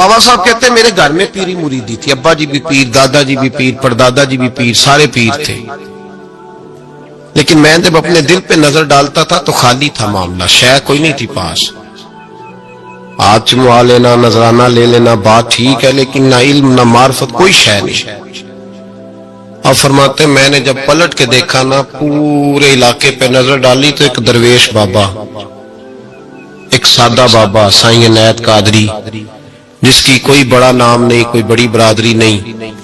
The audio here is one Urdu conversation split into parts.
بابا صاحب کہتے ہیں میرے گھر میں پیری مریدی تھی، ابا جی بھی پیر، دادا جی بھی پیر، پردادا جی بھی پیر، سارے پیر تھے، لیکن میں جب اپنے دل پہ نظر ڈالتا تھا تو خالی تھا معاملہ، شے کوئی نہیں تھی پاس، ہاتھ چموا لینا، نذرانہ لے لینا بات ٹھیک ہے، لیکن نہ علم نہ معرفت، کوئی شے نہیں۔ اور فرماتے ہیں میں نے جب پلٹ کے دیکھا نا، پورے علاقے پہ نظر ڈالی تو ایک درویش بابا، ایک سادہ بابا سائیں عنایت قادری، جس کی کوئی بڑا نام نہیں، کوئی بڑی برادری نہیں،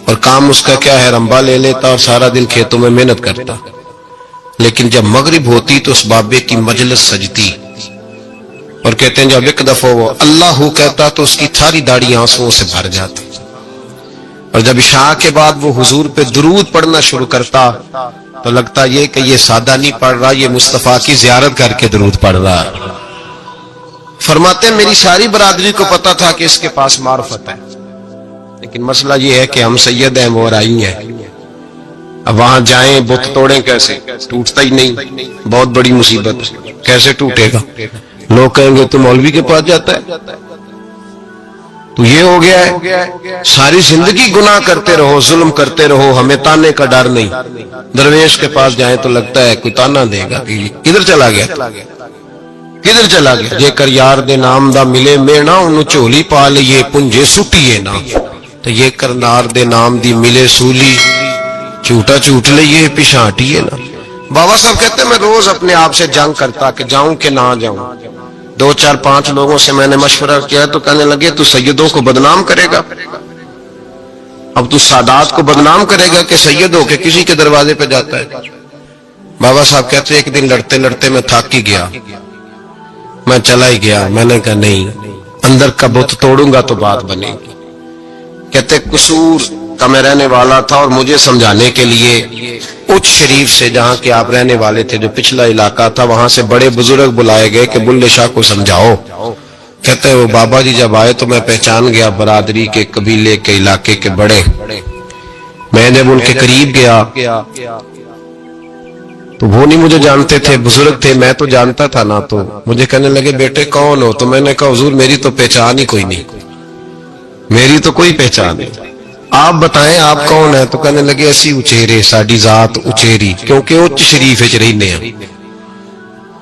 اور کام اس کا کیا ہے، رمبا لے لیتا اور سارا دن کھیتوں میں محنت کرتا، لیکن جب مغرب ہوتی تو اس بابے کی مجلس سجتی، اور کہتے ہیں جب ایک دفعہ وہ اللہ کہتا تو اس کی ساری داڑھی آنسوؤں سے بھر جاتی، اور جب عشاء کے بعد وہ حضور پہ درود پڑھنا شروع کرتا تو لگتا یہ کہ یہ سادہ نہیں پڑھ رہا، یہ مصطفیٰ کی زیارت کر کے درود پڑھ رہا۔ فرماتے ہیں میری ساری برادری کو پتا تھا کہ اس کے پاس معرفت ہے، لیکن مسئلہ یہ ہے کہ ہم سید ہیں، وہ رائی ہیں، اب وہاں جائیں بت توڑیں کیسے، ٹوٹتا ہی نہیں، بہت بڑی مصیبت، کیسے ٹوٹے گا؟ لوگ کہیں گے تو مولوی کے پاس جاتا ہے، تو یہ ہو گیا ہے ساری زندگی گناہ کرتے رہو، ظلم کرتے رہو، ہمیں تانے کا ڈر نہیں، درویش کے پاس جائیں تو لگتا ہے کوئی تانا دے گا کہ کدھر چلا گیا، کدھر چلا گیا، جے کر یار دے نام دا ملے مینا، انہوں چولی پا لئیے پنجے سٹیے نا، تو یہ کر نار دے نام دی ملے سولی، چوٹا چوٹ لئیے پشانٹیے نا۔ بابا صاحب کہتے ہیں میں روز اپنے آپ سے جنگ کرتا کہ جاؤں کہ نہ جاؤں، 2 4 5 لوگوں سے میں نے مشورہ کیا تو کہنے لگے تو سیدوں کو بدنام کرے گا، اب تو سادات کو بدنام کرے گا کہ سید ہو کے کسی کے دروازے پہ جاتا ہے۔ بابا صاحب کہتے ہیں ایک دن لڑتے لڑتے میں تھک ہی گیا، میں چلا ہی گیا، میں نے کہا نہیں، اندر کا بت توڑوں گا تو بات بنے گی۔ کہتے قصور کا میں رہنے والا تھا، اور مجھے سمجھانے کے لیے اچ شریف سے جہاں کے آپ رہنے والے تھے، جو پچھلا علاقہ تھا، وہاں سے بڑے بزرگ بلائے گئے کہ بلے شاہ کو سمجھاؤ۔ کہتے ہیں وہ بابا جی جب آئے تو میں پہچان گیا برادری کے، قبیلے کے، علاقے کے بڑے، میں جب ان کے قریب گیا تو وہ نہیں مجھے جانتے تھے، بزرگ تھے، میں تو جانتا تھا نا، تو مجھے کہنے لگے بیٹے کون ہو؟ تو میں نے کہا حضور میری تو پہچان ہی کوئی نہیں، میری تو کوئی پہچان نہیں، آپ بتائیں آپ کون ہیں؟ تو کہنے لگے اسی اچیرے، ساڈی ذات اچیری، کیونکہ اچ شریف وچ رہنے ہیں،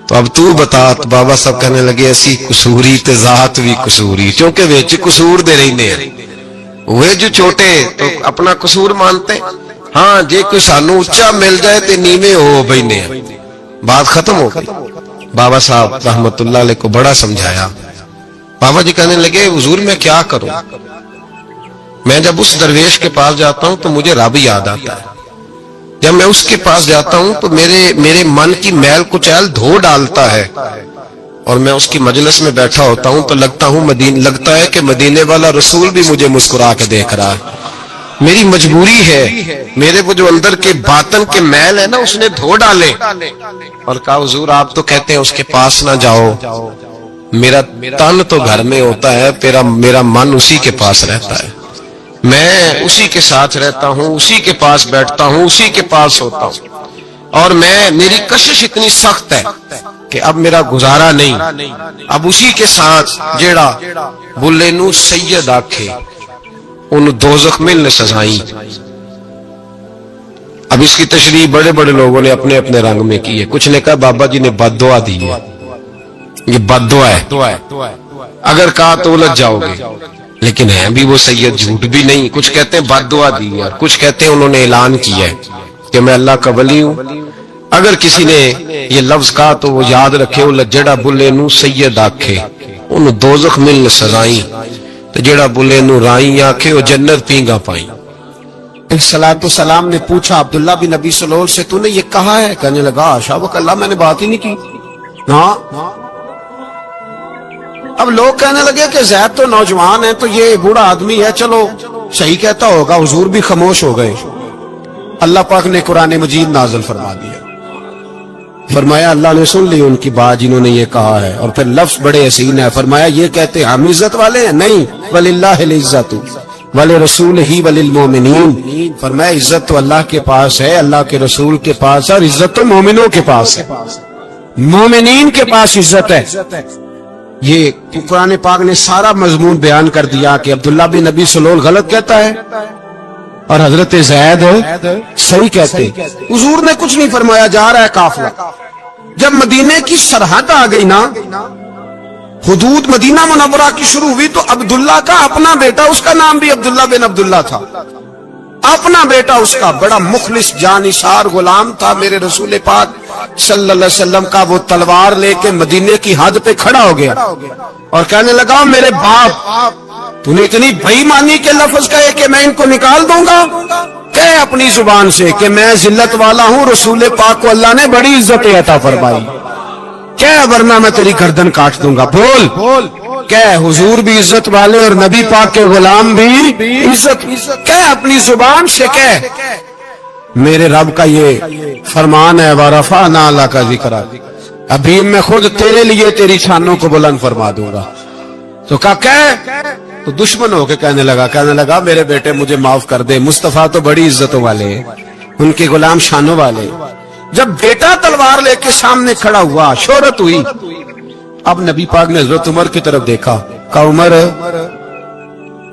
تو اب تو بتا۔ بابا صاحب کہنے لگے اسی قصوری تے ذات بھی قصوری، کیونکہ وچ قصور دے رہنے ہیں، وہ جو چھوٹے تو اپنا قصور مانتے، ہاں جے کوئی سانو اچا مل جائے تے نیویں ہو بہنے ہیں، بات ختم ہو گئی۔ بابا صاحب رحمت اللہ علیہ کو بڑا سمجھایا۔ بابا جی کہنے لگے حضور میں کیا کروں؟ میں جب اس درویش کے پاس جاتا ہوں تو مجھے رب یاد آتا ہے، جب میں اس کے پاس جاتا ہوں تو میرے من کی میل کچیل دھو ڈالتا ہے، اور میں اس کی مجلس میں بیٹھا ہوتا ہوں تو لگتا ہے کہ مدینے والا رسول بھی مجھے مسکرا کے دیکھ رہا ہے۔ میری مجبوری ہے، میرے وہ جو اندر کے باطن کے میل ہے نا اس نے دھو ڈالے، اور کہا حضور آپ تو کہتے ہیں اس کے پاس نہ جاؤ، میرا تن تو گھر میں ہوتا ہے، میرا من اسی کے پاس رہتا ہے، میں اسی کے ساتھ رہتا ہوں، اسی کے پاس بیٹھتا ہوں، اسی کے پاس ہوتا ہوں، اور میری کشش اتنی سخت ہے کہ اب میرا گزارا نہیں، اب اسی کے ساتھ جیڑا بلے نو سید آکھے ان دوزخ ملنے سزائیں۔ اب اس کی تشریح بڑے بڑے لوگوں نے اپنے اپنے رنگ میں کی ہے، کچھ نے کہا بابا جی نے بد دعا دی ہے، یہ بد دعا ہے، اگر کہا تو الجھ جاؤ گے، لیکن ہے بھی وہ سید، جھوٹ بھی نہیں، کچھ کہتے ہیں بد دعا دی ہے، کچھ کہتے ہیں انہوں نے اعلان کیا ہے کہ میں اللہ کا ولی ہوں۔ اگر کسی نے یہ لفظ کہا تو وہ یاد رکھے وہ جڑا بلے نو سید آکھے انہوں دوزخ ملن سزائیں، تو جڑا بلے نو رائیں آکھے وہ جنت پینگا پائیں۔ صلاۃ والسلام نے پوچھا عبداللہ بن نبی سلول سے تو نے یہ کہا ہے؟ کہنے لگا شابک اللہ میں نے بات ہی نہیں کی۔ ہاں اب لوگ کہنے لگے کہ زید تو نوجوان ہے تو یہ بوڑھا آدمی ہے، چلو صحیح کہتا ہوگا، حضور بھی خاموش ہو گئے۔ اللہ پاک نے قرآن مجید نازل فرما دیا، فرمایا اللہ نے سن لی ان کی بات جنہوں نے یہ کہا ہے، اور پھر لفظ بڑے حسین ہے، فرمایا یہ کہتے ہم عزت والے ہیں؟ نہیں، وللہ العزت ولرسولہ وللمؤمنین، فرمایا عزت تو اللہ کے پاس ہے، اللہ کے رسول کے پاس ہے، اور عزت تو مومنوں کے پاس ہے، مومنین کے پاس عزت ہے۔ یہ قرآن پاک نے سارا مضمون بیان کر دیا کہ عبداللہ بن ابی سلول غلط کہتا ہے اور حضرت زید صحیح کہتے. حضور نے کچھ نہیں فرمایا, جا رہا ہے قافلہ. جب مدینے کی سرحد آ گئی نا, حدود مدینہ منورہ کی شروع ہوئی, تو عبداللہ کا اپنا بیٹا, اس کا نام بھی عبداللہ بن عبداللہ تھا, اپنا بیٹا اس کا بڑا مخلص جانثار غلام تھا میرے رسول پاک صلی اللہ علیہ وسلم کا. وہ تلوار لے کے مدینے کی حد پہ کھڑا ہو گیا اور کہنے لگا, میرے باپ تو نے اتنی بے ایمانی کے لفظ کہے کہ میں ان کو نکال دوں گا. کہے اپنی زبان سے کہ میں ذلت والا ہوں, رسول پاک کو اللہ نے بڑی عزت عطا فرمائی, کہے ورنہ میں تیری گردن کاٹ دوں گا. بول. کہے حضور بھی عزت والے اور نبی پاک کے غلام بھی عزت. کہے اپنی زبان سے کہے میرے رب کا یہ فرمان ہے, وَرَفَعْنَا لَكَ ذِكْرَكَ, ابھی میں خود تیرے لیے تیری شانوں کو بلند فرما دوں گا. تو کہے تو دشمن ہو کے کہنے لگا میرے بیٹے مجھے معاف کر دے, مصطفیٰ تو بڑی عزتوں والے ہیں, ان کے غلام شانوں والے. جب بیٹا تلوار لے کے سامنے کھڑا ہوا, شہرت ہوئی. اب نبی پاک نے حضرت عمر کی طرف دیکھا, کہا عمر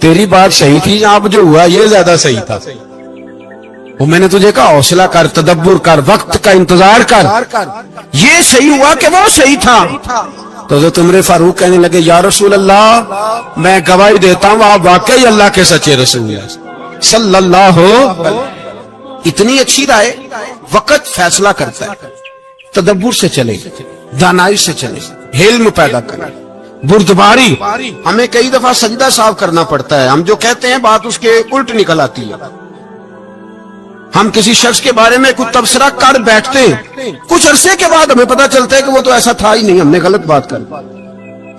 تیری بات صحیح تھی, اب جو ہوا یہ زیادہ صحیح تھا. وہ میں نے تجھے کہا حوصلہ کر, تدبر کر, وقت کا انتظار کر, یہ صحیح ہوا کہ وہ صحیح تھا. تو حضرت عمر فاروق کہنے لگے, یا رسول اللہ میں گواہی دیتا ہوں آپ واقعی اللہ کے سچے رسول ہیں صلی اللہ علیہ. اتنی اچھی رائے, وقت فیصلہ کرتا ہے, تدبر سے چلے, دانائی سے چلے, علم پیدا کرے, بردباری. ہمیں کئی دفعہ سجدہ صاف کرنا پڑتا ہے, ہم جو کہتے ہیں بات اس کے الٹ نکل آتی ہے. ہم کسی شخص کے بارے میں کچھ تبصرہ کر بیٹھتے ہیں, کچھ عرصے کے بعد ہمیں پتا چلتا ہے کہ وہ تو ایسا تھا ہی نہیں, ہم نے غلط بات کر.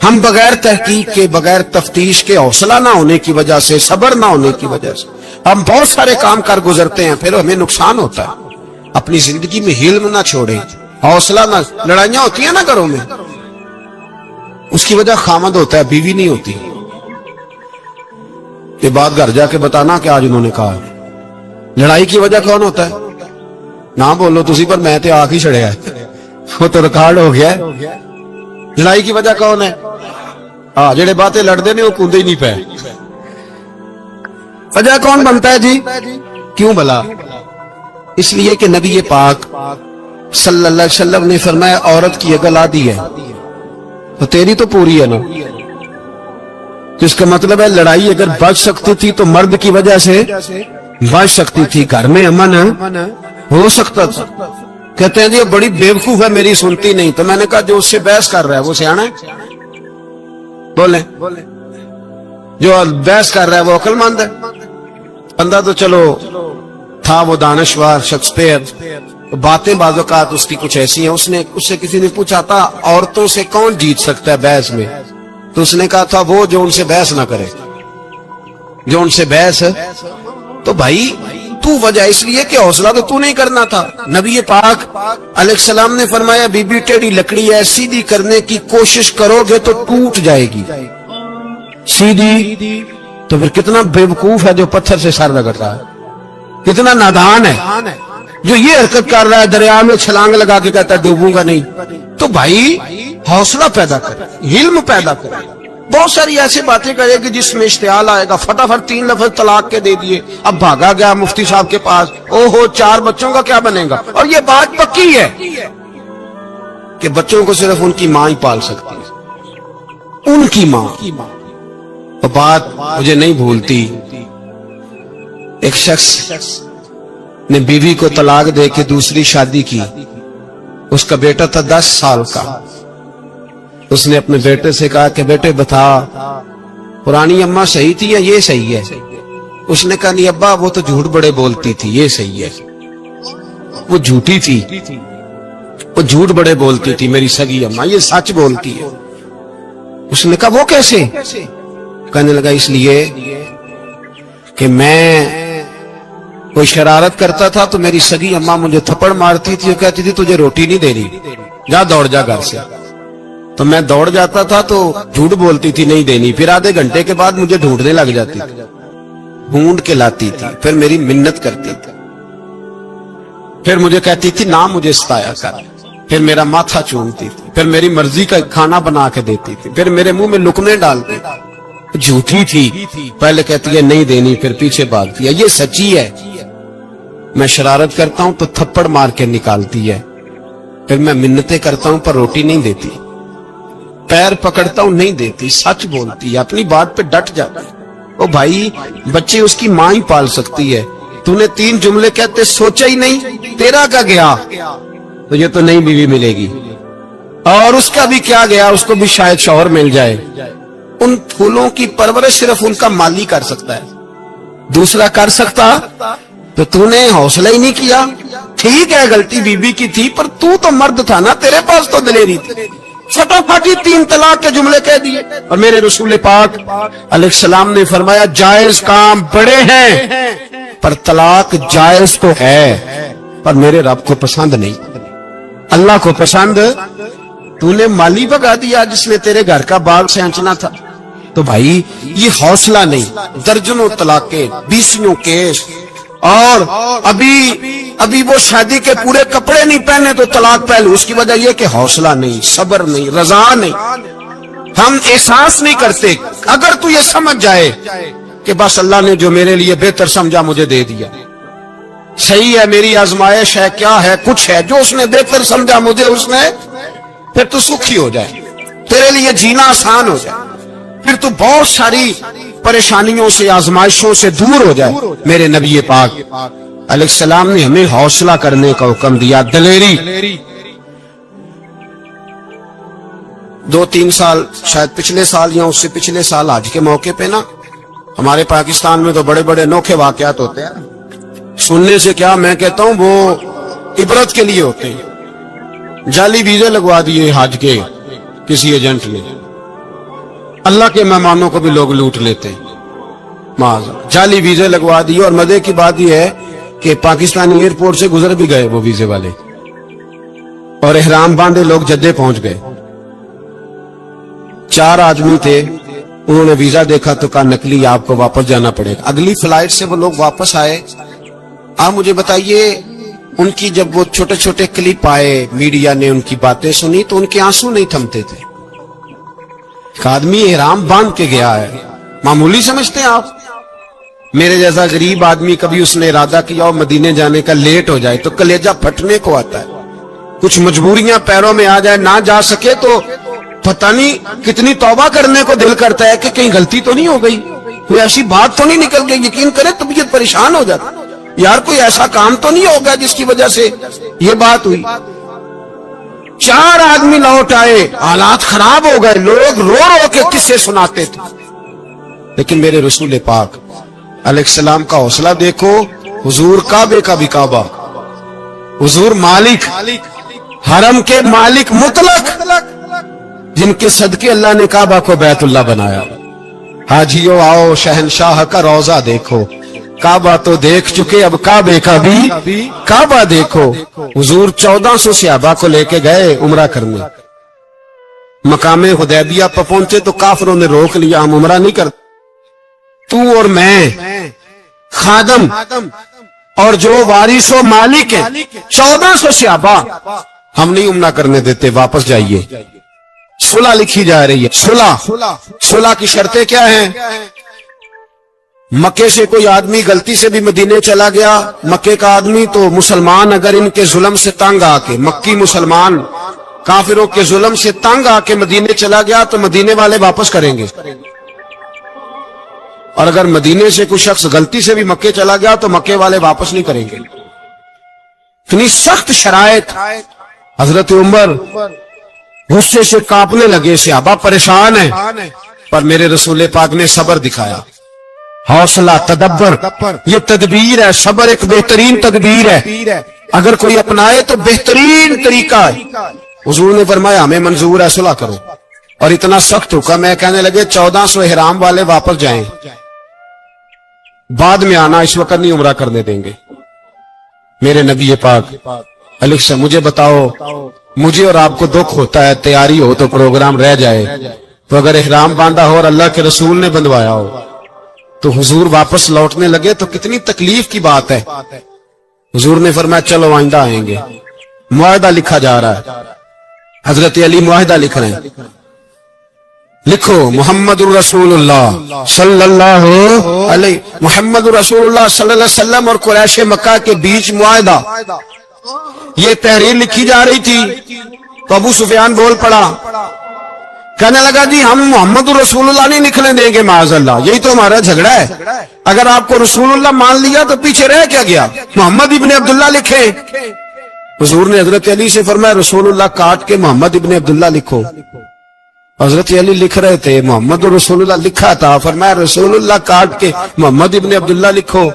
ہم بغیر تحقیق کے, بغیر تفتیش کے, حوصلہ نہ ہونے کی وجہ سے, صبر نہ ہونے کی وجہ سے ہم بہت سارے کام کر گزرتے ہیں, پھر ہمیں نقصان ہوتا ہے. اپنی زندگی میں حلم نہ چھوڑیں, حوصلہ نہ. لڑائیاں ہوتی ہیں نا گھروں میں, اس کی وجہ خامد ہوتا ہے, بیوی نہیں ہوتی. یہ بات گھر جا کے بتانا کہ آج انہوں نے کہا. لڑائی کی وجہ کون ہوتا ہے؟ نہ بولو تسی, پر میں تے آخ ہی چھڑیا ہے, وہ تو ریکارڈ ہو گیا ہے. لڑائی کی وجہ کون ہے؟ جڑے باتیں لڑتے نے وہ کندے ہی نہیں پے. وجہ کون بنتا ہے جی؟ کیوں بلا؟ اس لیے کہ نبی پاک صلی اللہ علیہ وسلم نے فرمایا عورت کی عقل آدھی ہے, تو تیری تو پوری ہے نا. جس کا مطلب ہے لڑائی اگر بچ سکتی تھی تو مرد کی وجہ سے بچ سکتی تھی, گھر میں امن ہو سکتا تھا. کہتے ہیں جی بڑی بیوقوف ہے, میری سنتی نہیں. تو میں نے کہا جو اس سے بحث کر رہا ہے وہ سیانا ہے؟ بولیں, جو بحث کر رہا ہے وہ عقل مند ہے؟ بندہ تو چلو تھا وہ دانشور شیکسپیئر, باتیں بعض اوقات اس کی کچھ ایسی ہیں. اس سے کسی نے پوچھا تھا عورتوں سے کون جیت سکتا ہے بحث میں, تو اس نے کہا تھا وہ جو ان سے بحث نہ کرے, جو ان سے بحث. تو بھائی تو وجہ اس لیے کہ حوصلہ تو نہیں کرنا تھا. نبی پاک علیہ السلام نے فرمایا بی بی ٹیڑھی لکڑی ہے, سیدھی کرنے کی کوشش کرو گے تو ٹوٹ جائے گی. سیدھی تو پھر کتنا بیوقوف ہے جو پتھر سے سر رگڑ رہا ہے, کتنا نادان ہے جو یہ حرکت کر رہا ہے, دریا میں چھلانگ لگا کے کہتا ہے ڈوبوں گا نہیں. تو بھائی حوصلہ پیدا کر, علم پیدا کر. بہت ساری ایسی باتیں کرے کہ جس میں اشتعال آئے گا, فٹافٹ 3 لفظ طلاق کے دے دیے, اب بھاگا گیا مفتی صاحب کے پاس, او ہو 4 بچوں کا کیا بنے گا. اور یہ بات پکی ہے کہ بچوں کو صرف ان کی ماں ہی پال سکتی ہے, ان کی ماں. اور بات مجھے نہیں بھولتی, ایک شخص نے بیوی کو طلاق دے کے دوسری شادی کی, اس کا بیٹا تھا 10 سال کا. اس نے اپنے بیٹے سے کہا کہ بیٹے بتا پرانی اماں صحیح تھی یا یہ صحیح ہے؟ اس نے کہا نہیں ابا وہ تو جھوٹ بڑے بولتی تھی, یہ صحیح ہے. وہ جھوٹی تھی, وہ جھوٹ بڑے بولتی تھی میری سگی اماں, یہ سچ بولتی ہے. اس نے کہا وہ کیسے؟ کہنے لگا اس لیے کہ میں کوئی شرارت کرتا تھا تو میری سگی اماں مجھے تھپڑ مارتی تھی اور کہتی تھی تجھے روٹی نہیں دے رہی, جا دوڑ جا گھر سے. تو میں دوڑ جاتا تھا تو جھوٹ بولتی تھی نہیں دینی, پھر آدھے گھنٹے کے بعد مجھے ڈھونڈنے لگ جاتی تھی, ڈھونڈ کے لاتی تھی, پھر میری منت کرتی تھی, پھر مجھے کہتی تھی نہ مجھے ستایا کر, پھر میرا ماتھا چومتی تھی. پھر میری مرضی کا کھانا بنا کے دیتی تھی، پھر میرے منہ میں لقمے ڈالتی، جھوٹی تھی، پہلے کہتی ہے نہیں دینی، پھر پیچھے بھاگتی ہے، یہ سچی ہے، میں شرارت کرتا ہوں تو تھپڑ مار کے نکالتی ہے، پھر میں منتیں کرتا ہوں پر روٹی نہیں دیتی، پیر پکڑتا ہوں نہیں دیتی، سچ بولتی ہے، اپنی بات پہ ڈٹ جاتی ہے۔ او بھائی، بچے اس کی ماں ہی پال سکتی ہے، تو نے 3 جملے کہتے سوچا ہی نہیں، تیرا کا گیا، تو یہ تو نئی بیوی ملے گی، اور اس کا بھی کیا گیا، اس کو بھی شاید شوہر مل جائے۔ ان پھولوں کی پرورش صرف ان کا مالی کر سکتا ہے، دوسرا کر سکتا تو نے حوصلہ ہی نہیں کیا۔ ٹھیک ہے غلطی بی بی کی تھی، پر تو مرد تھا نا، تیرے پاس تو دلیری تھی، فٹافٹ 3 طلاق کے جملے کہہ دیے۔ اور میرے رسول پاک علیہ السلام نے فرمایا جائز کام بڑے ہیں، پر طلاق جائز تو ہے، پر میرے رب کو پسند نہیں، اللہ کو پسند۔ تو نے مالی بگا دیا جس نے تیرے گھر کا باغ سینچنا تھا۔ تو بھائی یہ حوصلہ نہیں، درجنوں طلاقیں، 20 کیس، اور ابھی وہ شادی کے پورے کپڑے نہیں پہنے تو طلاق پہلو، اس کی وجہ یہ کہ حوصلہ نہیں، صبر نہیں، رضا نہیں، ہم احساس نہیں کرتے۔ اگر تو یہ سمجھ جائے کہ بس اللہ نے جو میرے لیے بہتر سمجھا مجھے دے دیا، صحیح ہے، میری آزمائش ہے، کیا ہے، کچھ ہے جو اس نے بہتر سمجھا مجھے، اس نے، پھر تو سکھی ہو جائے، تیرے لیے جینا آسان ہو جائے، پھر تو بہت ساری پریشانیوں سے، آزمائشوں سے دور ہو جائے۔ میرے نبی پاک علیہ السلام نے ہمیں حوصلہ کرنے کا حکم دیا، دلیری۔ 2-3 سال شاید پچھلے سال یا اس سے پچھلے سال حج کے موقع پہ نا، ہمارے پاکستان میں تو بڑے بڑے انوکھے واقعات ہوتے ہیں، سننے سے کیا، میں کہتا ہوں وہ عبرت کے لیے ہوتے ہیں۔ جعلی ویزے لگوا دیے حج کے کسی ایجنٹ نے، اللہ کے مہمانوں کو بھی لوگ لوٹ لیتے ہیں، جعلی ویزے لگوا دیے، اور مزے کی بات یہ ہے کہ پاکستانی ایئرپورٹ سے گزر بھی گئے وہ ویزے والے، اور احرام باندھے لوگ جدے پہنچ گئے۔ 4 آدمی تھے، انہوں نے ویزا دیکھا تو کہا نکلی، آپ کو واپس جانا پڑے گا۔ اگلی فلائٹ سے وہ لوگ واپس آئے۔ آپ مجھے بتائیے، ان کی جب وہ چھوٹے چھوٹے کلپ آئے، میڈیا نے ان کی باتیں سنی تو ان کے آنسو نہیں تھمتے تھے۔ ایک آدمی احرام باندھ کے گیا ہے، معمولی سمجھتے ہیں آپ؟ میرے جیسا غریب آدمی کبھی اس نے ارادہ کیا اور مدینے جانے کا لیٹ ہو جائے تو کلیجہ پھٹنے کو آتا ہے، کچھ مجبوریاں پیروں میں آ جائے، نہ جا سکے تو پتہ نہیں کتنی توبہ کرنے کو دل کرتا ہے کہ کہیں غلطی تو نہیں ہو گئی، کوئی ایسی بات تو نہیں نکل گئی، یقین کرے طبیعت پریشان ہو جاتا، یار کوئی ایسا کام تو نہیں ہوگا جس کی وجہ سے یہ بات ہوئی۔ 4 آدمی لوٹ آئے، حالات خراب ہو گئے، لوگ رو رو کے قصے سناتے تھے، لیکن میرے رسول پاک علیہ السلام کا حوصلہ دیکھو، حضور کعبے کا بھی کعبہ، حضور مالک، حرم کے مالک مطلق، جن کے صدقے اللہ نے کعبہ کو بیت اللہ بنایا۔ حاجیو آؤ شہنشاہ کا روضہ دیکھو، کعبہ تو دیکھ چکے، اب کعبے کا بھی کعبہ دیکھو۔ حضور 1400 صحابہ کو لے کے گئے عمرہ کرنے، مقام حدیبیہ پر پہنچے تو کافروں نے روک لیا، ہم عمرہ نہیں کرتے، تو اور میں خادم اور جو وارث و مالک ہیں 1400 صحابہ، ہم نہیں عمرہ کرنے دیتے، واپس جائیے۔ صلح لکھی جا رہی ہے، صلح کی شرطیں کیا ہیں؟ مکے سے کوئی آدمی غلطی سے بھی مدینے چلا گیا، مکے کا آدمی تو مسلمان اگر ان کے ظلم سے تنگ آ کے، مکی مسلمان کافروں کے ظلم سے تنگ آ کے مدینے چلا گیا تو مدینے والے واپس کریں گے، اور اگر مدینے سے کوئی شخص غلطی سے بھی مکے چلا گیا تو مکے والے واپس نہیں کریں گے۔ اتنی سخت شرائط، حضرت عمر غصے سے کانپنے لگے، صحابہ پریشان ہیں، پر میرے رسول پاک نے صبر دکھایا، حوصلہ، تدبر، یہ تدبیر ہے، صبر ایک بہترین تدبیر ہے، اگر کوئی اپنائے تو بہترین طریقہ ہے۔ حضور نے فرمایا ہمیں منظور ہے، صلح کرو، اور اتنا سخت حکم ہے، کہنے لگے 1400 احرام والے واپس جائیں، بعد میں آنا، اس وقت نہیں عمرہ کرنے دیں گے۔ میرے نبی پاک علیہ السلام، مجھے بتاؤ، مجھے اور آپ کو دکھ ہوتا ہے تیاری ہو تو پروگرام رہ جائے، تو اگر احرام باندھا ہو اور اللہ کے رسول نے بندھوایا ہو تو حضور واپس لوٹنے لگے تو کتنی تکلیف کی بات ہے۔ حضور نے فرمایا چلو آئندہ آئیں گے، معاہدہ لکھا جا رہا ہے، حضرت علی معاہدہ لکھ رہے ہیں، لکھو محمد الرسول اللہ صلی اللہ علیہ محمد الرسول اللہ صلی اللہ علیہ وسلم اور قریش مکہ کے بیچ معاہدہ. یہ تحریر لکھی جا رہی تھی تو ابو سفیان بول پڑا، کہنے لگا جی ہم محمد الرسول اللہ نہیں نکلنے دیں گے معاذ اللہ، یہی تو ہمارا جھگڑا ہے. اگر آپ کو رسول اللہ مان لیا تو پیچھے رہ کیا گیا، محمد ابن عبداللہ لکھے. حضور نے حضرت علی سے فرمایا رسول اللہ کاٹ کے محمد ابن عبداللہ لکھو. حضرت علی لکھ رہے تھے، محمد رسول اللہ لکھا تھا، فرمایا رسول اللہ کاٹ کے محمد ابن عبداللہ لکھو.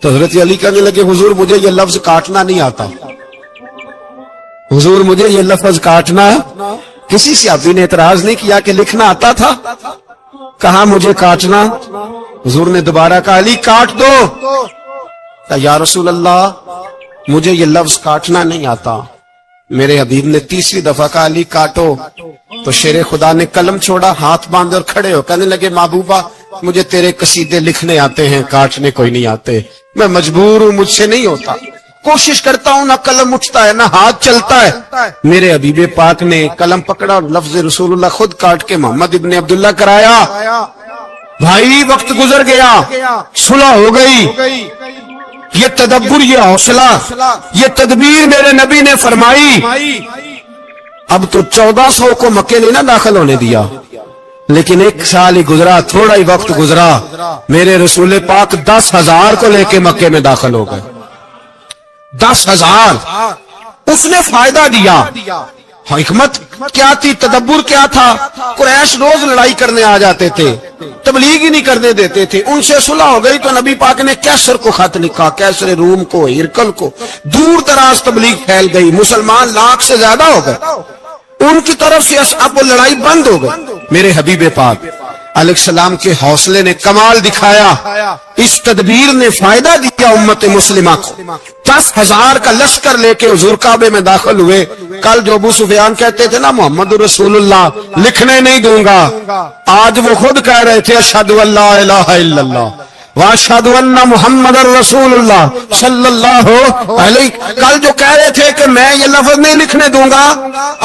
تو حضرت علی کہنے لگے حضور مجھے یہ لفظ کاٹنا نہیں آتا، حضور مجھے یہ لفظ کاٹنا. کسی صحابی نے اعتراض نہیں کیا کہ لکھنا آتا تھا، کہا مجھے کاٹنا. حضور نے دوبارہ کہا علی کاٹ دو. یا رسول اللہ مجھے یہ لفظ کاٹنا نہیں آتا. میرے حبیب نے تیسری دفعہ کہا علی کاٹو. تو شیر خدا نے قلم چھوڑا، ہاتھ باندھے اور کھڑے ہو کہنے لگے محبوبہ مجھے تیرے قصیدے لکھنے آتے ہیں، کاٹنے کوئی نہیں آتے. میں مجبور ہوں، مجھ سے نہیں ہوتا. کوشش کرتا ہوں، نہ قلم اٹھتا ہے نہ ہاتھ چلتا ہے. میرے حبیب پاک نے قلم پکڑا اور لفظ رسول اللہ خود کاٹ کے محمد ابن عبداللہ کرایا. بھائی وقت گزر گیا، صلح ہو گئی. یہ تدبر، یہ حوصلہ، یہ تدبیر میرے نبی نے فرمائی. اب تو 1400 کو مکے نے نہ داخل ہونے دیا، لیکن ایک سال ہی گزرا، تھوڑا ہی وقت گزرا، میرے رسول پاک 10,000 کو لے کے مکے میں داخل ہو گئے. 10,000 اس نے فائدہ دیا. حکمت کیا تھی، تدبر کیا تھا؟ قریش روز لڑائی کرنے آ جاتے تھے، تبلیغ ہی نہیں کرنے دیتے تھے. ان سے صلح ہو گئی تو نبی پاک نے کیسر کو خط لکھا، کیسر روم کو، ہرکل کو. دور دراز تبلیغ پھیل گئی، مسلمان 100,000 سے زیادہ ہو گئے. ان کی طرف سے اب وہ لڑائی بند ہو گئی. میرے حبیب پاک علیہ السلام کے حوصلے نے کمال دکھایا. اس تدبیر نے فائدہ دیا امت مسلمہ کو. 10,000 کا لشکر لے کے حضور کعبے میں داخل ہوئے. کل جو ابو سفیان کہتے تھے نا محمد رسول اللہ لکھنے نہیں دوں گا، آج وہ خود کہہ رہے تھے اشہد ان لا الہ الا اللہ واشہد ان محمد رسول اللہ صلی اللہ علیہ. کل جو کہہ رہے تھے کہ میں یہ لفظ نہیں لکھنے دوں گا،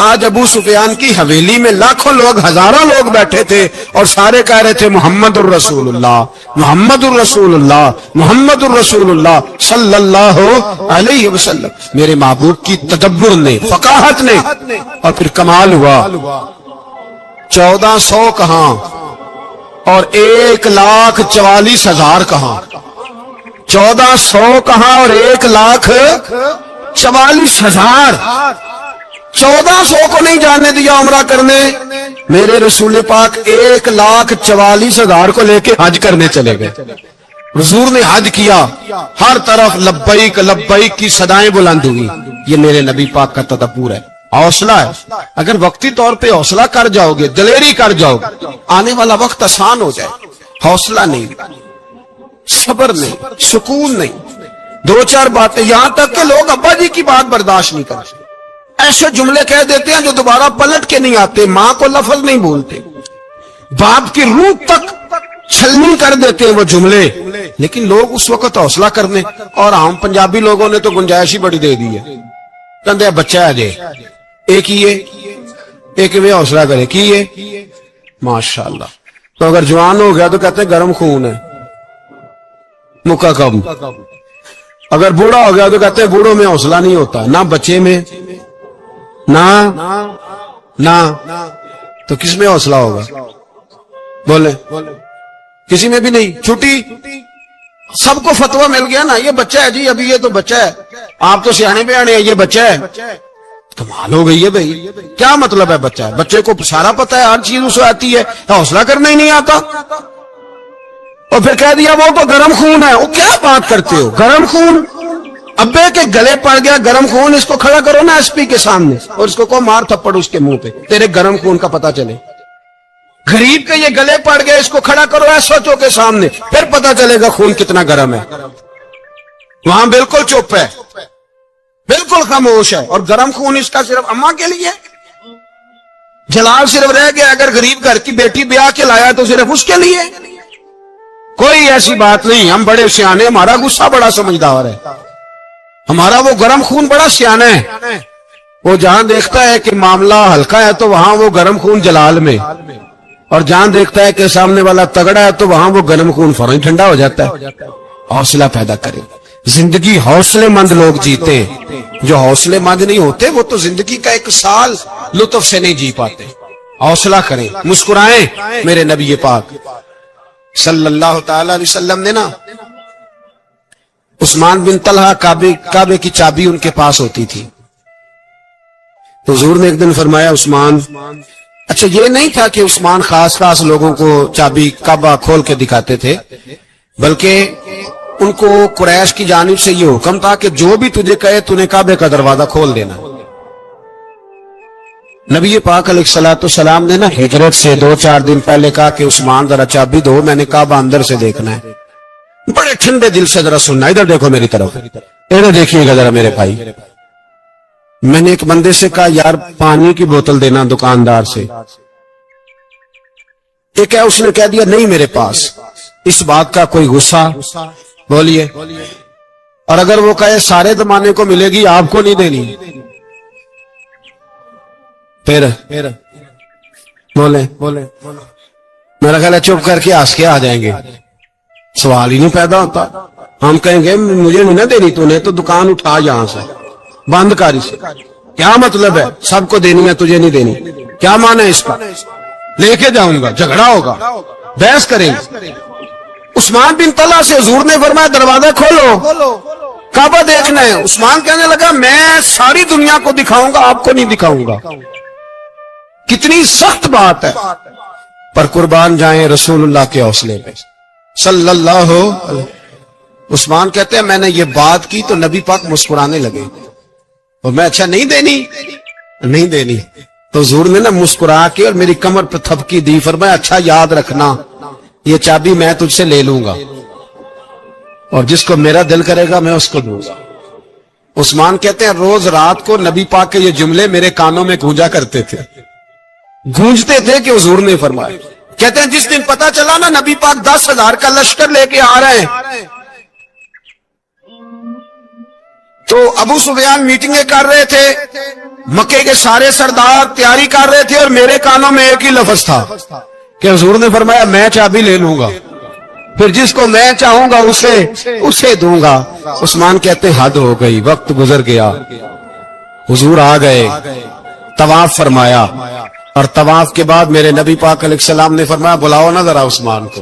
آج ابو سفیان کی حویلی میں لاکھوں لوگ، ہزاروں لوگ بیٹھے تھے اور سارے کہہ رہے تھے محمد الرسول اللہ محمد الرسول اللہ محمد الرسول اللہ صلی اللہ علیہ وسلم. میرے محبوب کی تدبر نے، فقاہت نے، اور پھر کمال ہوا. 1400 کہاں اور 1,44,000 کہاں، 1400 کہاں اور 1,44,000. 1400 کو نہیں جانے دیا عمرہ کرنے. میرے رسول پاک 1,44,000 کو لے کے حج کرنے چلے گئے. حضور نے حج کیا، ہر طرف لبیک لبیک کی صدائیں بلند ہوئی. یہ میرے نبی پاک کا تدبر ہے، حوصلہ ہے. اگر وقتی طور پہ حوصلہ کر جاؤ گے، دلیری کر جاؤ گے، آنے والا وقت آسان ہو جائے. حوصلہ نہیں، صبر نہیں، سکون نہیں. 2-4 باتیں، یہاں تک کہ لوگ ابا جی کی بات برداشت نہیں کرتے، ایسے جملے کہہ دیتے ہیں جو دوبارہ پلٹ کے نہیں آتے. ماں کو لفظ نہیں بولتے، باپ کی روح تک چھلنی کر دیتے ہیں وہ جملے. لیکن لوگ اس وقت حوصلہ کرنے، اور ہم پنجابی لوگوں نے تو گنجائش ہی بڑی دے دی ہے. کہتے بچہ ہے جے ایک ہی ہے، ایک میں حوصلہ کرے کی ہے ماشاءاللہ. تو اگر جوان ہو گیا تو کہتے ہیں گرم خون ہے، مکہ کم. اگر بوڑھا ہو گیا تو کہتے ہیں بوڑھوں میں حوصلہ نہیں ہوتا، نہ بچے میں نہ تو کس میں حوصلہ ہوگا؟ بولے کسی میں بھی نہیں. چھٹی سب کو فتویٰ مل گیا نا، یہ بچہ ہے جی، ابھی یہ تو بچہ ہے، آپ تو سیانے بیانے ہیں، یہ بچہ ہے. کمال ہو گئی ہے بھائی. کیا مطلب ہے بچہ ہے؟ بچے کو سارا پتہ ہے، ہر چیز اسے آتی ہے، حوصلہ کرنا ہی نہیں آتا. اور پھر کہہ دیا وہ تو گرم خون ہے. وہ کیا بات کرتے ہو، گرم خون؟ ابے کے گلے پڑ گیا گرم خون، اس کو کھڑا کرو نا ایس پی کے سامنے اور اس کو مار تھپڑ اس کے منہ پہ، تیرے گرم خون کا پتہ چلے. غریب کے یہ گلے پڑ گئے، اس کو کھڑا کرو ایس ایچ او کے سامنے، پھر پتہ چلے گا خون کتنا گرم ہے. وہاں بالکل چپ ہے، بالکل خاموش ہے. اور گرم خون اس کا صرف اماں کے لیے، جلال صرف رہ گیا اگر غریب گھر کی بیٹی بیاہ کے لایا تو صرف اس کے لیے. کوئی ایسی بات نہیں. ہم بڑے سیانے، ہمارا غصہ بڑا سمجھدار ہے، ہمارا وہ گرم خون بڑا سیانا ہے. وہ جہاں دیکھتا ہے کہ معاملہ ہلکا ہے تو وہاں وہ گرم خون جلال میں، اور جہاں دیکھتا ہے کہ سامنے والا تگڑا ہے تو وہاں وہ گرم خون فوراً ٹھنڈا ہو جاتا ہے۔ حوصلہ پیدا کریں، زندگی حوصلے مند لوگ جیتے ہیں، جو حوصلے مند نہیں ہوتے وہ تو زندگی کا ایک سال لطف سے نہیں جی پاتے۔ حوصلہ کریں، مسکرائیں۔ میرے نبی پاک صلی اللہ تعالی علیہ وسلم نے نا عثمان بن طلحہ کعبے کی چابی ان کے پاس ہوتی تھی، تو حضور نے ایک دن فرمایا عثمان، اچھا یہ نہیں تھا کہ عثمان خاص لوگوں کو چابی کعبہ کھول کے دکھاتے تھے، بلکہ ان کو قریش کی جانب سے یہ حکم تھا کہ جو بھی تجھے کہے تو نے کعبے کا دروازہ کھول دینا۔ نبی پاک علیہ الصلوۃ والسلام نے نا ہجرت سے 2-4 دن پہلے کہا کہ عثمان ذرا چابی دو، میں نے کعبہ اندر سے دیکھنا ہے۔ بڑے ٹھنڈے دل سے ذرا سننا، ادھر دیکھو میری طرف، ادھر دیکھیے گا ذرا میرے بھائی۔ میں نے ایک بندے سے کہا یار پانی کی بوتل دینا دکاندار سے، ایک ہے اس نے کہہ دیا نہیں میرے پاس۔ اس بات کا کوئی غصہ؟ بولیے۔ اور اگر وہ کہے سارے زمانے کو ملے گی آپ کو نہیں دینی، پھر بولے میرا خیال ہے چپ کر کے ہنس کے آ جائیں گے، سوال ہی نہیں پیدا ہوتا۔ ہم کہیں گے مجھے نہیں نہ دینی، تو نے تو دکان اٹھا یہاں سے، بند کر اسے۔ کیا مطلب ہے سب کو دینی ہے تجھے نہیں دینی؟ کیا معنی ہے اس کا؟ لے کے جاؤں گا، جھگڑا ہوگا، بحث کریں گے۔ عثمان بن طلحہ سے حضور نے فرمایا دروازہ کھولو، کعبہ دیکھنا ہے۔ عثمان کہنے لگا میں ساری دنیا کو دکھاؤں گا، آپ کو نہیں دکھاؤں گا۔ کتنی سخت بات ہے، پر قربان جائیں رسول اللہ کے حوصلے پہ صلی اللہ علیہ۔ عثمان کہتے ہیں میں نے یہ بات کی تو نبی پاک مسکرانے لگے، اور میں اچھا نہیں دینی، تو حضور نے نا مسکرا کے اور میری کمر پہ تھپکی دی، فرمایا اچھا یاد رکھنا یہ چابی میں تجھ سے لے لوں گا، اور جس کو میرا دل کرے گا میں اس کو دوں گا۔ عثمان کہتے ہیں روز رات کو نبی پاک کے یہ جملے میرے کانوں میں گونجا کرتے تھے، گونجتے تھے کہ حضور نے فرمایا۔ کہتے ہیں جس دن پتا چلا نا نبی پاک 10,000 کا لشکر لے کے آ رہے ہیں، تو ابو سفیان میٹنگیں کر رہے تھے، مکے کے سارے سردار تیاری کر رہے تھے، اور میرے کانوں میں ایک ہی لفظ تھا کہ حضور نے فرمایا میں چابی لے لوں گا، پھر جس کو میں چاہوں گا اسے دوں گا۔ عثمان کہتے ہیں حد ہو گئی، وقت گزر گیا، حضور آ گئے، طواف فرمایا، اور طواف کے بعد میرے نبی پاک علیہ السلام نے فرمایا بلاؤ نا ذرا عثمان کو۔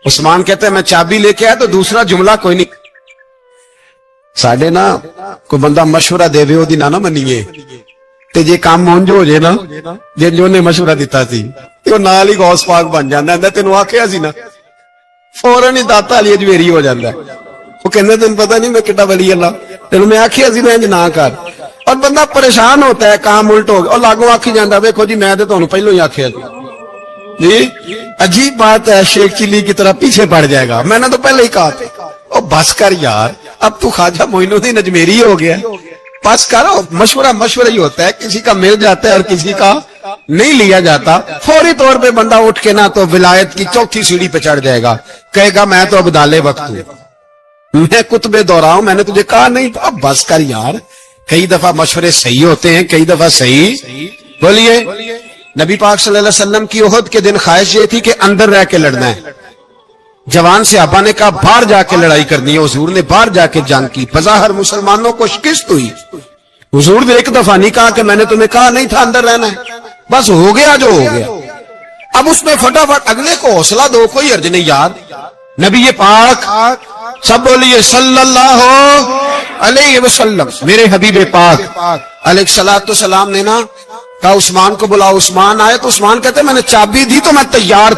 عثمان کہتے ہیں میں چابی لے کے آیا تو دوسرا جملہ کوئی نہیں۔ ساڈے نا کوئی بندہ مشورہ دے وہ نہ منیے، تے جے کام مونج ہو جائے نا جن جو نے مشورہ دیتا سی تو نال ہی غوث پاک بن جانا ہے۔ تینوں آکھیا سی نا فوراً ہی داتا علی اجمیری ہو جاتا ہے، وہ کہندے تینوں پتہ نہیں میں کٹا ولی اللہ، تینوں میں آکھیا سی میں انج نہ کر، اور بندہ پریشان ہوتا ہے کام الٹ ہو گیا، اور لاگوں آکھی جاندا ویکھو جی میں تے تانوں پہلو ہی آکھیا جی۔ عجیب بات ہے، شیخ چلی کی طرح پیچھے پڑ جائے گا، میں نے تو پہلے ہی کہا تھا۔ او بس کر یار، اب تو خواجہ معین الدین اجمیری ہو گیا، بس کرو۔ مشورہ ہی ہوتا ہے، کسی کا مل جاتا ہے اور کسی کا نہیں لیا جاتا۔ فوری طور پہ بندہ اٹھ کے نہ تو ولایت کی 4تھی سیڑھی پہ چڑھ جائے گا، کہے گا میں تو ابدال وقت ہوں، میں کتب دورہ ہوں، میں نے تجھے کہا نہیں تھا۔ اب بس کر یار، کئی دفعہ مشورے صحیح ہوتے ہیں، کئی دفعہ صحیح۔ بولیے۔ نبی پاک صلی اللہ علیہ وسلم کی احد کے دن خواہش یہ تھی کہ اندر رہ کے لڑنا ہے۔ جوان صحابہ نے کہا باہر جا کے لڑائی کرنی ہے، حضور نے باہر جا کے جنگ کی، بظاہر مسلمانوں کو شکست ہوئی۔ حضور نے ایک دفعہ نہیں کہا کہ میں نے تمہیں کہا نہیں تھا اندر رہنا ہے، بس ہو گیا جو ہو گیا۔ اب اس میں فٹافٹ اگلے کو حوصلہ دو، کوئی حرج نہیں یار۔ نبی پاک سب بولیے صلی اللہ علیہ وسلم، میرے حبیب پاک علیہ الصلوۃ والسلام نے نا کہا عثمان کو بلاؤ۔ عثمان آئے تو عثمان کہتے میں نے چابی دی تو میں تیار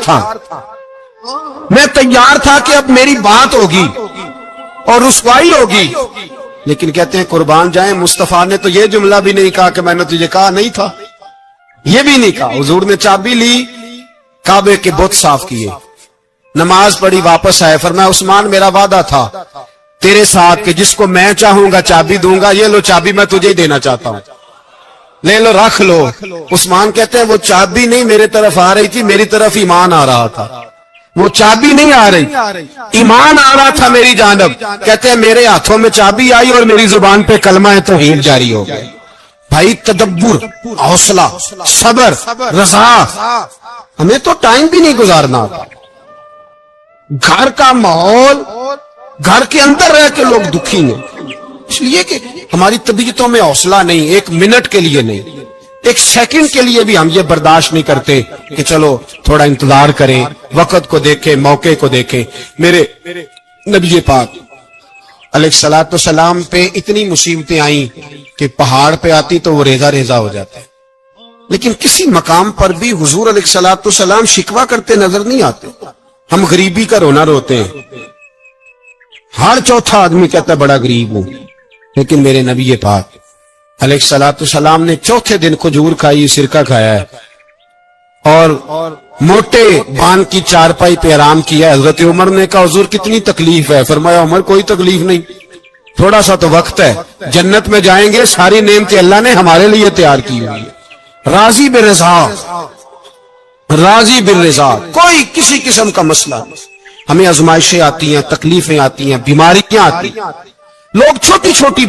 تھا کہ اب میری بات ہوگی اور رسوائی ہوگی، لیکن کہتے ہیں قربان جائیں مصطفیٰ نے تو یہ جملہ بھی نہیں کہا کہ میں نے تجھے کہا نہیں تھا، یہ بھی نہیں کہا۔ حضور نے چابی لی، کعبے کے بت صاف کیے، نماز پڑھی، واپس آئے، فرمایا عثمان میرا وعدہ تھا تیرے ساتھ کہ جس کو میں چاہوں گا چابی دوں گا، یہ لو چابی میں تجھے ہی دینا چاہتا ہوں، لے لو رکھ لو۔ عثمان کہتے ہیں وہ چابی نہیں میرے طرف آ رہی تھی، میری طرف ایمان آ رہا تھا، وہ چابی نہیں آ رہی، ایمان آ رہا تھا میری جانب۔ کہتے ہیں میرے ہاتھوں میں چابی آئی اور میری زبان پہ کلمہ توحید جاری ہو گیا۔ بھائی تدبر، حوصلہ، صبر، رضا، ہمیں تو ٹائم بھی نہیں گزارنا آتا. گھر کا ماحول، گھر کے اندر رہ کے لوگ دکھی ہیں، اس لیے کہ ہماری طبیعتوں میں حوصلہ نہیں، ایک منٹ کے لیے نہیں، ایک سیکنڈ کے لیے بھی ہم یہ برداشت نہیں کرتے کہ چلو تھوڑا انتظار کریں، وقت کو دیکھیں، موقع کو دیکھیں. میرے نبی پاک علیہ الصلوۃ والسلام پہ اتنی مصیبتیں آئیں کہ پہاڑ پہ آتی تو وہ ریزہ ریزہ ہو جاتا ہے، لیکن کسی مقام پر بھی حضور علیہ الصلوۃ والسلام شکوہ کرتے نظر نہیں آتے. ہم غریبی کا رونا روتے ہیں، ہر چوتھا آدمی کہتا ہے بڑا غریب ہوں، لیکن میرے نبی پاک علیہ الصلوۃ والسلام نے چوتھے دن کھجور کھائی، سرکہ کھایا ہے اور موٹے بان کی چارپائی پہ آرام کیا. حضرت عمر نے کہا حضور کتنی تکلیف ہے؟ فرمایا عمر کوئی تکلیف نہیں، تھوڑا سا تو وقت ہے، جنت میں جائیں گے، ساری نعمتیں اللہ نے ہمارے لیے تیار کی ہوئی ہے. راضی بالرضا، راضی بالرضا، کوئی کسی قسم کا مسئلہ نہیں. ہمیں آزمائشیں آتی ہیں، تکلیفیں آتی ہیں، بیماریاں آتی ہیں، لوگ چھوٹی چھوٹی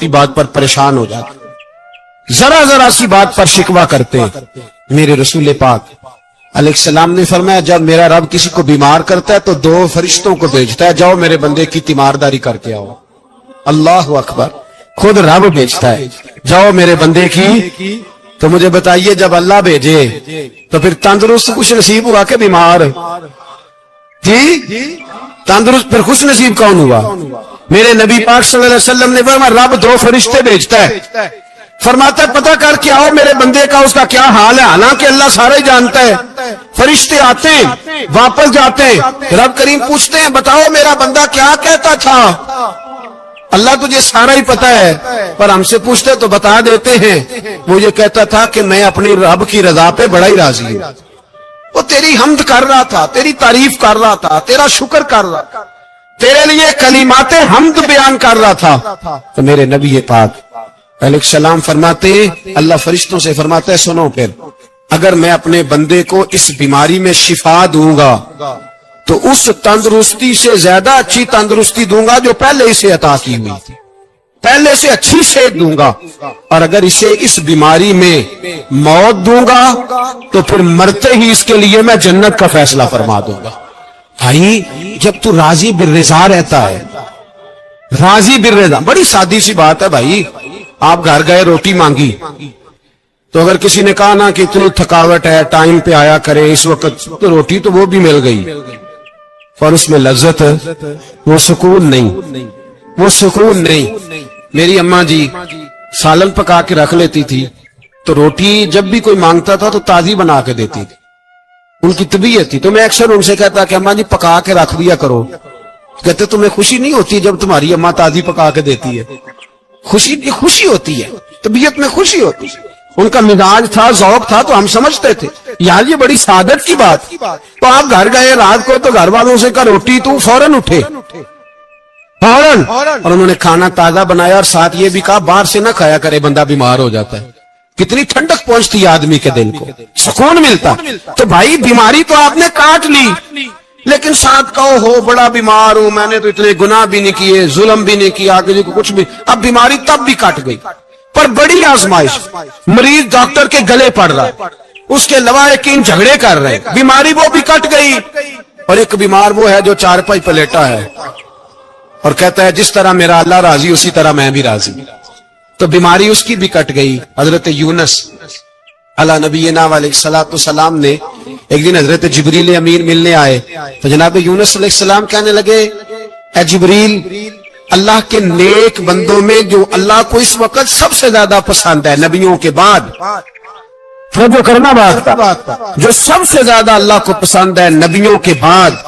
بات پر پریشان ہو جاتے ہیں، ذرا ذرا سی بات پر شکوہ کرتے ہیں. میرے رسول پاک علیہ السلام نے فرمایا جب میرا رب کسی کو بیمار کرتا ہے تو 2 فرشتوں کو بھیجتا ہے، جاؤ میرے بندے کی تیمارداری کر کے آؤ. اللہ اکبر، خود رب بھیجتا ہے، جاؤ میرے بندے کی. تو مجھے بتائیے جب اللہ بھیجے تو پھر تندرست خوش نصیب ہوا کہ بیمار؟ جی تندرست پھر خوش نصیب کون ہوا؟ میرے نبی پاک صلی اللہ علیہ وسلم نے فرمایا رب 2 فرشتے بھیجتا ہے، فرماتا ہے پتہ کر کے آؤ میرے بندے کا اس کا کیا حال ہے، حالانکہ اللہ سارا ہی جانتا ہے. فرشتے آتے ہیں، واپس جاتے ہیں، رب کریم پوچھتے ہیں بتاؤ میرا بندہ کیا کہتا تھا؟ اللہ تجھے سارا ہی پتا ہے، پر ہم سے پوچھتے تو بتا دیتے ہیں. وہ یہ کہتا تھا کہ میں اپنی رب کی رضا پہ بڑا ہی راضی ہوں، وہ تیری حمد کر رہا تھا، تیری تعریف کر رہا تھا، تیرا شکر کر رہا تھا، تیرے لیے کلمات حمد بیان کر رہا تھا. تو میرے نبی پاک علیہ السلام فرماتے ہیں، اللہ فرشتوں سے فرماتا ہے سنو پھر اگر میں اپنے بندے کو اس بیماری میں شفا دوں گا تو اس تندرستی سے زیادہ اچھی تندرستی دوں گا جو پہلے اسے عطا کی ہوئی تھی، پہلے سے اچھی صحت دوں گا. اور اگر اسے اس بیماری میں موت دوں گا تو پھر مرتے ہی اس کے لیے میں جنت کا فیصلہ فرما دوں گا. بھائی جب تو راضی بالرضا رہتا ہے، راضی بالرضا، بڑی سادی سی بات ہے بھائی. آپ گھر گئے روٹی مانگی تو اگر کسی نے کہا نا کہ اتنی تھکاوٹ ہے ٹائم پہ آیا کرے اس وقت، تو روٹی تو وہ بھی مل گئی، اور اس میں لذت، وہ سکون نہیں، وہ سکون نہیں. میری اماں جی سالن پکا کے رکھ لیتی تھی تو روٹی جب بھی کوئی مانگتا تھا تو تازی بنا کے دیتی تھی، ان کی طبیعت تھی. تو میں اکثر ان سے کہتا کہ اماں جی پکا کے رکھ دیا کرو. کہتے تمہیں خوشی نہیں ہوتی جب تمہاری اماں تازی پکا کے دیتی ہے؟ خوشی ہوتی ہے، طبیعت میں خوشی ہوتی ہے. ان کا مزاج تھا، ذوق تھا، تو ہم سمجھتے تھے یار یہ بڑی سعادت کی بات. تو آپ گھر گئے رات کو تو گھر والوں سے کہا روٹی، تو فوراً اٹھے، فوراً، اور انہوں نے کھانا تازہ بنایا اور ساتھ یہ بھی کہا باہر سے نہ کھایا کرے بندہ بیمار ہو جاتا ہے. کتنی ٹھنڈک پہنچتی ہے آدمی کے دل کو، سکون ملتا. تو بھائی بیماری تو آپ نے کاٹ لی، لیکن ساتھ کہو ہو بڑا بیمار ہوں، میں نے تو اتنے گناہ بھی نہیں کیے، ظلم بھی نہیں کیا، کسی کو کچھ بھی. اب بیماری تب بھی کٹ گئی، پر بڑی آزمائش، مریض ڈاکٹر کے گلے پڑ رہا، اس کے لواحقین جھگڑے کر رہے، بیماری وہ بھی کٹ گئی. اور ایک بیمار وہ ہے جو چارپائی پہ لیٹا ہے اور کہتا ہے جس طرح میرا اللہ راضی اسی طرح میں بھی راضی. تو بیماری اس کی بھی کٹ گئی. حضرت یونس علی نبینا علیہ الصلوۃ والسلام نے ایک دن حضرت جبریل امین ملنے آئے تو جناب یونس علیہ السلام کہنے لگے اے جبریل، اللہ کے نیک بندوں میں جو اللہ کو اس وقت سب سے زیادہ پسند ہے نبیوں کے بعد، جو کرنا بات کا، جو سب سے زیادہ اللہ کو پسند ہے نبیوں کے بعد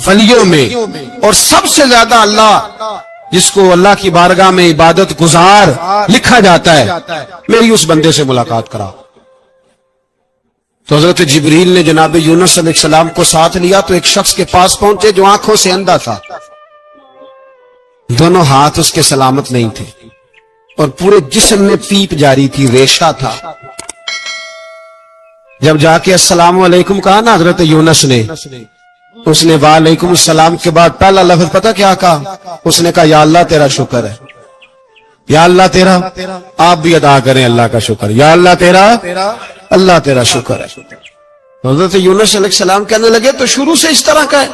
ولیوں میں، اور سب سے زیادہ اللہ جس کو اللہ کی بارگاہ میں عبادت گزار لکھا جاتا ہے، میری اس بندے سے ملاقات کرا. تو حضرت جبریل نے جناب یونس علیہ السلام کو ساتھ لیا تو ایک شخص کے پاس پہنچے جو آنکھوں سے اندھا تھا، دونوں ہاتھ اس کے سلامت نہیں تھے اور پورے جسم میں پیپ جاری تھی، ریشہ تھا. جب جا کے السلام علیکم کہا نا حضرت یونس نے، اس نے وعلیکم السلام کے بعد پہلا لفظ پتہ کیا کہا؟ اس نے کہا یا اللہ تیرا شکر ہے، یا اللہ تیرا، آپ بھی ادا کریں اللہ کا شکر، یا اللہ تیرا، اللہ تیرا شکر ہے۔ حضرت یونس علیہ السلام کہنے لگے تو شروع سے اس طرح کا ہے،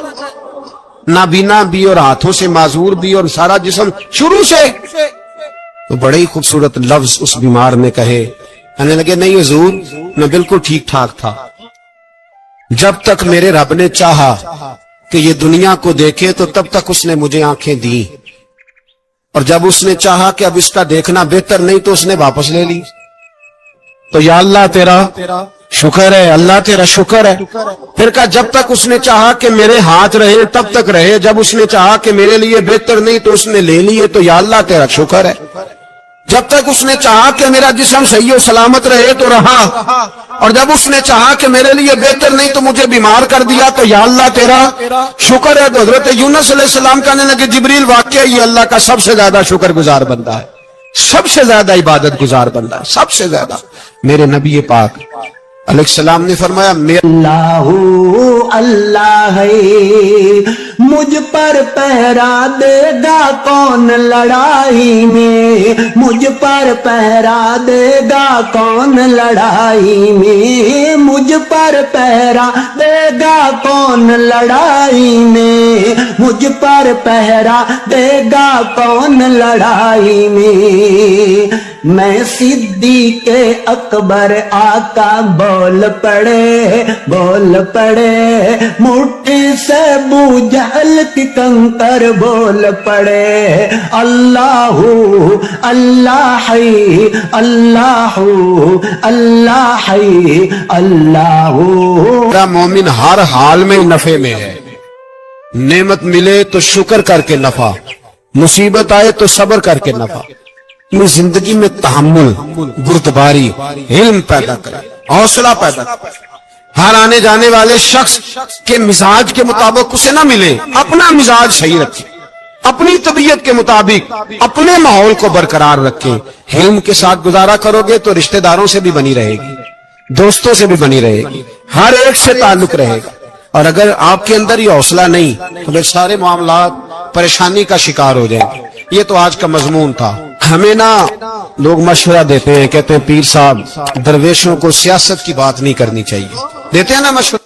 نابینا بھی اور ہاتھوں سے معذور بھی اور سارا جسم شروع سے۔ تو بڑے ہی خوبصورت لفظ اس بیمار نے کہے، کہنے لگے نہیں حضور میں بالکل ٹھیک ٹھاک تھا، جب تک میرے رب نے چاہا کہ یہ دنیا کو دیکھے تو تب تک اس نے مجھے آنکھیں دی، اور جب اس نے چاہا کہ اب اس کا دیکھنا بہتر نہیں تو اس نے واپس لے لی۔ تو یا اللہ تیرا شکر ہے، اللہ تیرا شکر ہے۔ پھر کہا جب تک اس نے چاہا کہ میرے ہاتھ رہے تب تک رہے، جب اس نے چاہا کہ میرے لیے بہتر نہیں تو اس نے لے لیے، تو یا اللہ تیرا شکر ہے۔ جب تک اس نے چاہا کہ میرا جسم صحیح و سلامت رہے تو رہا، اور جب اس نے چاہا کہ میرے لیے بہتر نہیں تو مجھے بیمار کر دیا، تو یا اللہ تیرا شکر ہے۔ تو حضرت یونس علیہ السلام کہنے لگے جبریل واقعہ یہ اللہ کا سب سے زیادہ شکر گزار بندہ ہے، سب سے زیادہ عبادت گزار بندہ ہے، سب سے زیادہ۔ میرے نبی پاک علیہ السلام نے فرمایا اللہ اللہ ہے، مجھ پر پہرا دے گا کون لڑائی میں، مجھ پر پہرا دے گا کون لڑائی میں، مجھ پر پہرا دے گا کون لڑائی میں، مجھ پر پہرا دے گا کون لڑائی میں۔ میں صدیق اکبر آقا بول پڑے مٹھی سے ابو جہل کی کنکر بول پڑے، اللہ اللہ ہے اللہ اللہ ہے اللہ۔ میرا مومن ہر حال میں نفع میں ہے، نعمت ملے تو شکر کر کے نفع، مصیبت آئے تو صبر کر کے نفع۔ اپنی زندگی میں تحمل، بردباری، علم پیدا کرے، حوصلہ پیدا کرے۔ ہر آنے جانے والے شخص کے مزاج کے مطابق اسے نہ ملے، اپنا مزاج صحیح رکھے، اپنی طبیعت کے مطابق اپنے ماحول کو برقرار رکھے۔ علم کے ساتھ گزارا کرو گے تو رشتہ داروں سے بھی بنی رہے گی، دوستوں سے بھی بنی رہے گی، ہر ایک سے تعلق رہے گا۔ اور اگر آپ کے اندر یہ حوصلہ نہیں تو پھر سارے معاملات پریشانی کا شکار ہو جائیں گے۔ یہ تو آج کا مضمون تھا۔ ہمیں نا لوگ مشورہ دیتے ہیں، کہتے ہیں پیر صاحب درویشوں کو سیاست کی بات نہیں کرنی چاہیے، دیتے ہیں نا مشورہ۔